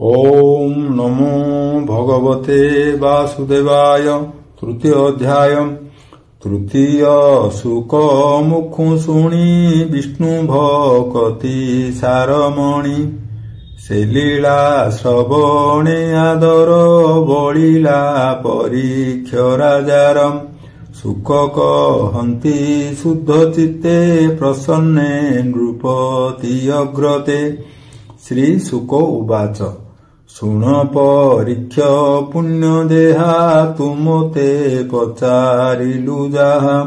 ओम नमो भगवते वासुदेवाय। तृतीय अध्याय। तृतीय सुख मुखु शुणी विष्णु भक्ति सारमणि। से लीला श्रवणे आदर बलिला परीक्ष राजार। सुख कहन्ति शुद्ध चित्ते प्रसन्ने नृपति अग्रते। श्री सुक उवाच शुण परीक्ष पुण्य देहा तुमते पचारिलु जाहा।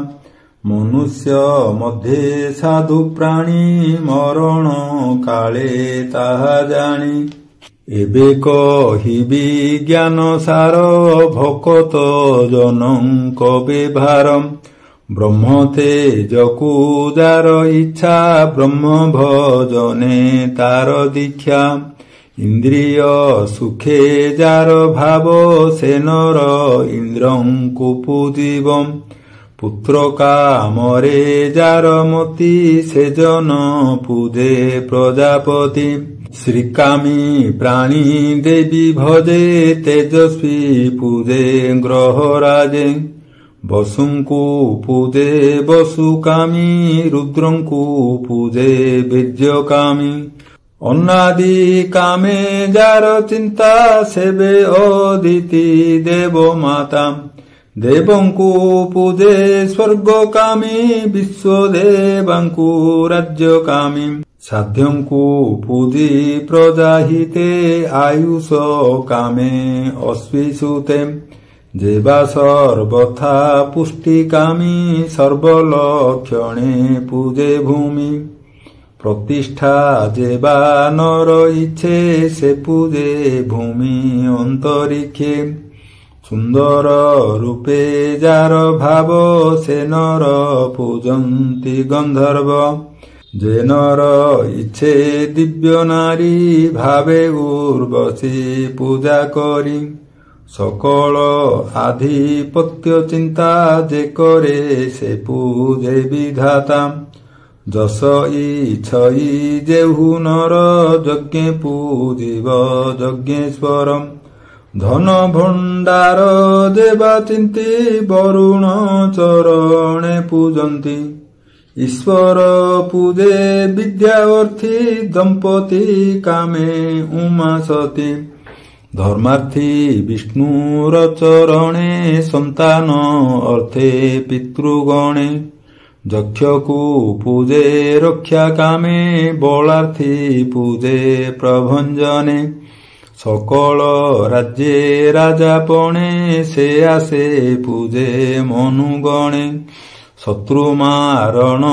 मनुष्य मध्ये साधु प्राणी मरण काले ताहा जानी। एबे कहिबि ज्ञान सार भकत जनंक बेभारम। ब्रह्म तेजकु जार इच्छा ब्रह्म भजने तार दीक्षा। इंद्रिय सुखे जार भाव से नर इंद्रंकु पूजिबम। पुत्र कामरे जार मति से जन पूजे प्रजापति। श्रीकामी प्राणी देवी भजे तेजस्वी पूजे ग्रहराजे। वसुंकु पूजे वसुकामी रुद्रंकु पूजे वीर्यकामी। अन्नादि कामे जार चिंता सेवे अदिति देव माता। देवंकु पूजे स्वर्गकामी विश्वदेवांकु राज्यकामी। साध्यंकु पूजी प्रजाहिते आयुष कामे अश्विसुते। जेवा सर्वथा पुष्टिकामी सर्वलक्षणे पूजे भूमि। प्रतिष्ठा जेवा नर इच्छे से पूजे भूमि अंतरिक्षे। सुंदर रूपे जार भाव से नर पूजन्ति गंधर्व। जे नर इच्छे दिव्य नारी भावे उर्वशी पूजा करी। सकल आधिपत्य चिंता जे करे से पूजे विधाता। जस इच्छई जेहु नर यज्ञे पूजिब यज्ञेश्वरम। धन भंडार देवा चिंती वरुण चरणे पूजन्ति। ईश्वर पूजे विद्यार्थी दंपति कामे उमा सती। धर्मार्थी विष्णुर चरणे संतान अर्थे पितृगणे। यक्षकु पूजे रक्षा कामे बलार्थी पूजे प्रभंजने। सकल राज्ये राजापणे से आसे पूजे मनुगणे। शत्रु मारण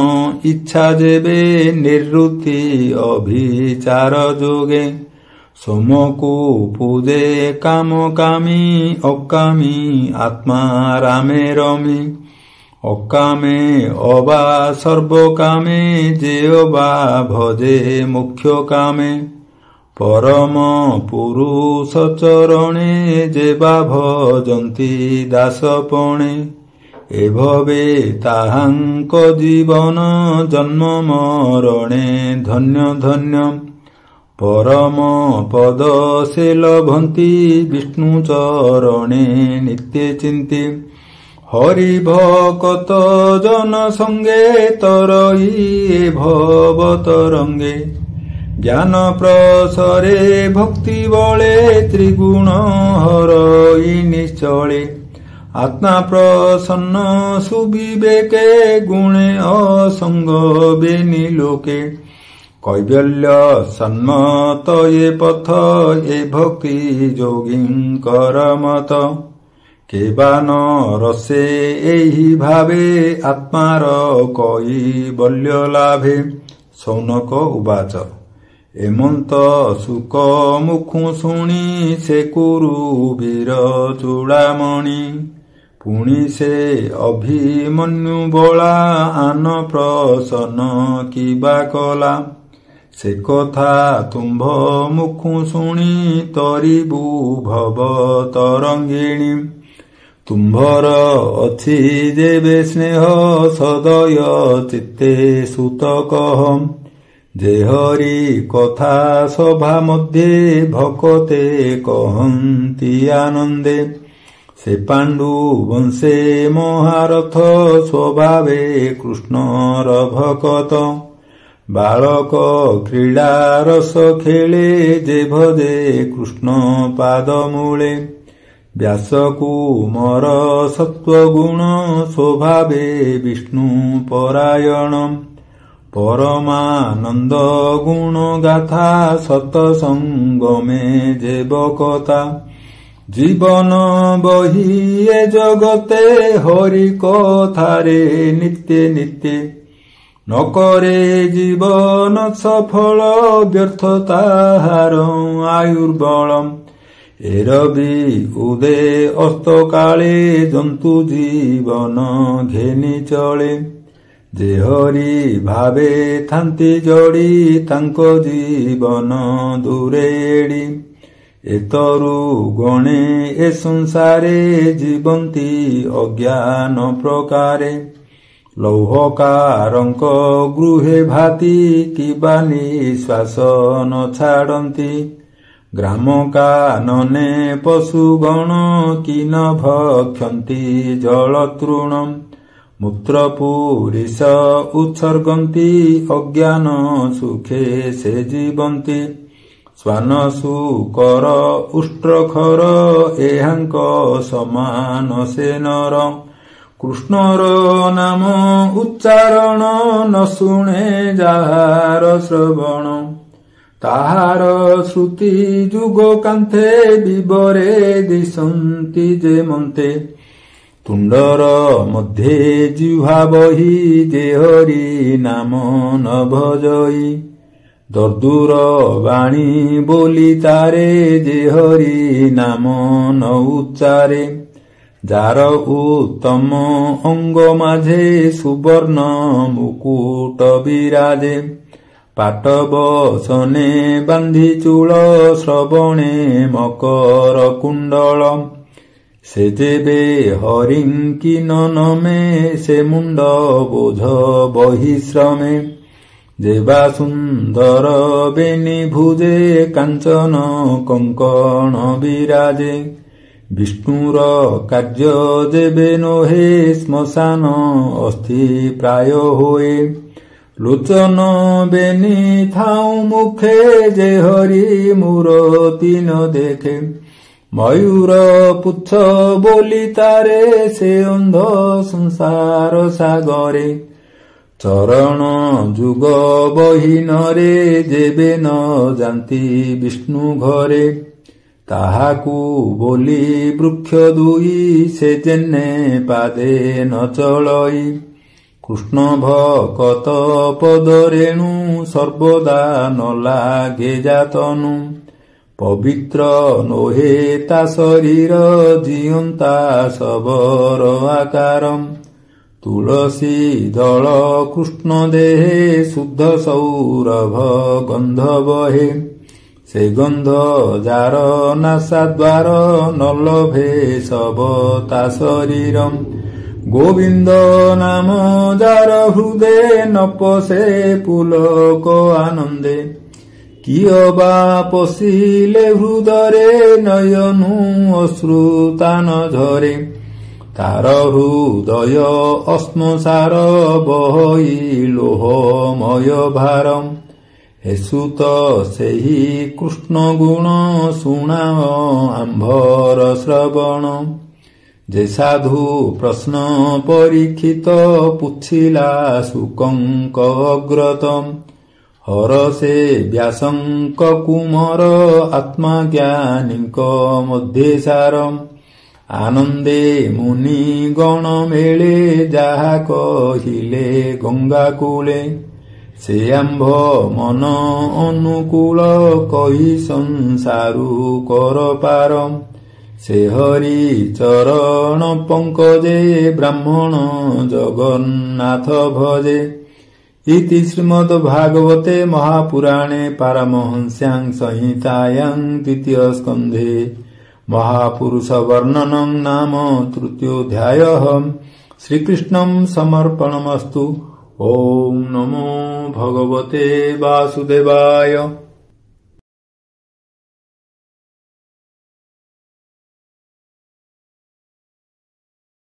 इच्छा जेबे निवृत्ति अभिचार जोगे। सोमकु पूजे काम कामी अकामी आत्मा रामे रमी। अकामे अबा सर्वकामे जे अबा भजे मुख्य कामे। परम पुरुष चरणे जेबा भजन्ति दासपणे। एभवे ताहांक जीवन जन्म मरणे धन्य धन्य। परम पद से लभन्ति विष्णु चरणे नित्य चिंती। हरि भकत जन संगे तरई भव तरंगे। ज्ञान प्रसरे भक्ति बले त्रिगुण हरई निश्चले। आत्मा प्रसन्न सुविवेके गुणे असंग बेनि लोके। कैवल्य सन्मत ये पथ ये भक्ति जोगिंकर मत। केबान रसे एहि भावे आत्मार कैवल्य लाभे। शौनक उवाच एमंत सुख मुखु शुणी से कुरु वीर चूड़ामणि। पुणी से अभिमन्यु बला आन प्रसन्न किबा कला। से कथा तुम्भ मुखु शुणी तरिबु भव तरंगिणी। तुम्भर अछि जेबे स्नेह सदय चित्ते सुत कह। ଯେ ହରି କଥା ସଭା ମଧ୍ୟେ ଭକତେ କହନ୍ତି ଆନନ୍ଦେ। ସେ ପାଣ୍ଡୁ ବଂଶେ ମହାରଥ ସ୍ୱଭାବେ କୃଷ୍ଣର ଭକତ। ବାଳକ କ୍ରୀଡ଼ା ରସ ଖେଳେ ଯେ ଭଜେ କୃଷ୍ଣ ପାଦ ମୂଳେ। ବ୍ୟାସକୁ ମର ସତ୍ୱଗୁଣ ସ୍ୱଭାବେ ବିଷ୍ଣୁ ପରାୟଣ। ପରମାନନ୍ଦ ଗୁଣ ଗାଥା ସତସଙ୍ଗମେ ଯେ ବକତା। ଜୀବନ ବହି ଏ ଜଗତେ ହରି କଥାରେ ନିତ୍ୟ ନିତ୍ୟ। ନକରେ ଜୀବନ ସଫଳ ବ୍ୟର୍ଥ ତାହାର ଆୟୁର୍ବଳ। ଏରବି ଉଦେ ଅସ୍ତକାଳେ ଜନ୍ତୁ ଜୀବନ ଘେନି ଚଳେ। ଯେ ହରି ଭାବେ ଥାନ୍ତି ଜଡ଼ି ତାଙ୍କ ଜୀବନ ଦୂରେ ଏଡ଼ି। ଏତରୁ ଗଣେ ଏ ସଂସାରେ ଜୀବନ୍ତି ଅଜ୍ଞାନ ପ୍ରକାରେ। ଲୌହକାରଙ୍କ ଗୃହେ ଭାତି କିବା ନିଶ୍ୱାସ ନ ଛାଡ଼ନ୍ତି। ଗ୍ରାମ କାନନେ ପଶୁଗଣ କିନ ଭକ୍ଷନ୍ତି ଜଳ ତୃଣ। ମୂତ୍ର ପୁରିଷ ଉତ୍ସର୍ଗନ୍ତି ଅଜ୍ଞାନ ସୁଖେ ସେ ଜୀବନ୍ତି। ଶ୍ୱାନ ଶୂକର ଉଷ୍ଟ୍ରଖର ଏହାଙ୍କ ସମାନ ସେ ନର। କୃଷ୍ଣର ନାମ ଉଚ୍ଚାରଣ ନ ଶୁଣେ ଯାହାର ଶ୍ରବଣ। ତାହାର ଶ୍ରୁତି ଯୁଗ କାନ୍ଥେ ବିବରେ ଦିଶନ୍ତି ଯେ ମନ୍ତେ। ତୁଣ୍ଡର ମଧ୍ୟେ ଜିହ୍ୱା ବହି ଯେ ହରି ନାମ ନ ଭଜଇ। ଦର୍ଦୁର ବାଣୀ ବୋଲି ତାରେ ଯେ ହରି ନାମ ନ ଉଚ୍ଚାରେ। ଯାର ଉତ୍ତମ ଅଙ୍ଗ ମାଝେ ସୁବର୍ଣ୍ଣ ମୁକୁଟ ବିରାଜେ। ପାଟବସନେ ବାନ୍ଧି ଚୂଳ ଶ୍ରବଣେ ମକର କୁଣ୍ଡଳ। ସେ ଯେବେ ହରିଙ୍କିନ ନମେ ସେ ମୁଣ୍ଡ ବୋଝ ବହିଶ୍ରମେ। ଯେବା ସୁନ୍ଦର ବେନି ଭୁଜେ କାଞ୍ଚନ କଙ୍କଣ ବିରାଜେ। ବିଷ୍ଣୁର କାର୍ଯ୍ୟ ଯେବେ ନୋହେ ଶ୍ମଶାନ ଅସ୍ଥି ପ୍ରାୟ ହୋଏ। ଲୋଚନ ବେନି ଥାଉ ମୁଖେ ଯେ ହରି ମୂରତି ନ ଦେଖେ। ମୟୂର ପୁଚ୍ଛ ବୋଲି ତାରେ ସେ ଅନ୍ଧ ସଂସାର ସାଗରେ। ଚରଣ ଯୁଗ ବହିନରେ ଯେବେ ନ ଯାନ୍ତି ବିଷ୍ଣୁ ଘରେ। ତାହାକୁ ବୋଲି ବୃକ୍ଷ ଦୁଇ ସେ ଯେନେ ପାଦେ ନ ଚଳଇ। କୃଷ୍ଣ ଭକତ ପଦରେଣୁ ସର୍ବଦା ନ ଲାଗେ ଯାତନୁ। ପବିତ୍ର ନୋହେ ତା ଶରୀର ଜିଅନ୍ତା ଶବର ଆକାର। ତୁଳସୀ ଦଳ କୃଷ୍ଣ ଦେହେ ଶୁଦ୍ଧ ସୌରଭ ଗନ୍ଧ ବହେ। ସେ ଗନ୍ଧ ଯାର ନାସାଦ୍ୱାର ନ ଲଭେ ସବ ତା ଶରୀର। ଗୋବିନ୍ଦ ନାମ ଯାର ହୃଦେ ନ ପଶେ ପୁଲକ ଆନନ୍ଦେ। କିଅ ବା ପଶିଲେ ହୃଦରେ ନୟନୁ ଅଶ୍ରୁତାନ ଝରେ। ତାର ହୃଦୟ ଅଶ୍ମସାର ବହଇ ଲୋହମୟ ଭାର। ହେସୁତ ସେହି କୃଷ୍ଣ ଗୁଣ ଶୁଣାଅ ଆମ୍ଭର ଶ୍ରବଣ। ଯେ ସାଧୁ ପ୍ରଶ୍ନ ପରୀକ୍ଷିତ ପୁଛିଲା ଶୁକଙ୍କ ଅଗ୍ରତ। ହରସେ ବ୍ୟାସଙ୍କ କୁମର ଆତ୍ମଜ୍ଞାନୀଙ୍କ ମଧ୍ୟେ ସାର। ଆନନ୍ଦେ ମୁନି ଗଣ ମେଳେ ଯାହା କହିଲେ ଗଙ୍ଗା କୂଳେ। ସେ ଆମ୍ଭ ମନ ଅନୁକୂଳ କହି ସଂସାରୁ କର ପାର। ସେ ହରି ଚରଣ ପଙ୍କଜେ ବ୍ରାହ୍ମଣ ଜଗନ୍ନାଥ ଭଜେ। ଇତି ଶ୍ରୀମଦ୍ ଭାଗବତେ ମହାପୁରାଣେ ପାରମହଂସ୍ୟାଂ ସଂହିତାୟାଂ ଦ୍ୱିତୀୟ ସ୍କନ୍ଧେ ମହାପୁରୁଷ ବର୍ଣ୍ଣନଂ ନାମ ତୃତୀୟୋଧ୍ୟାୟଃ। ଶ୍ରୀକୃଷ୍ଣଂ ସମର୍ପଣମସ୍ତୁ। ॐ नमो भगवते वासुदेवाय।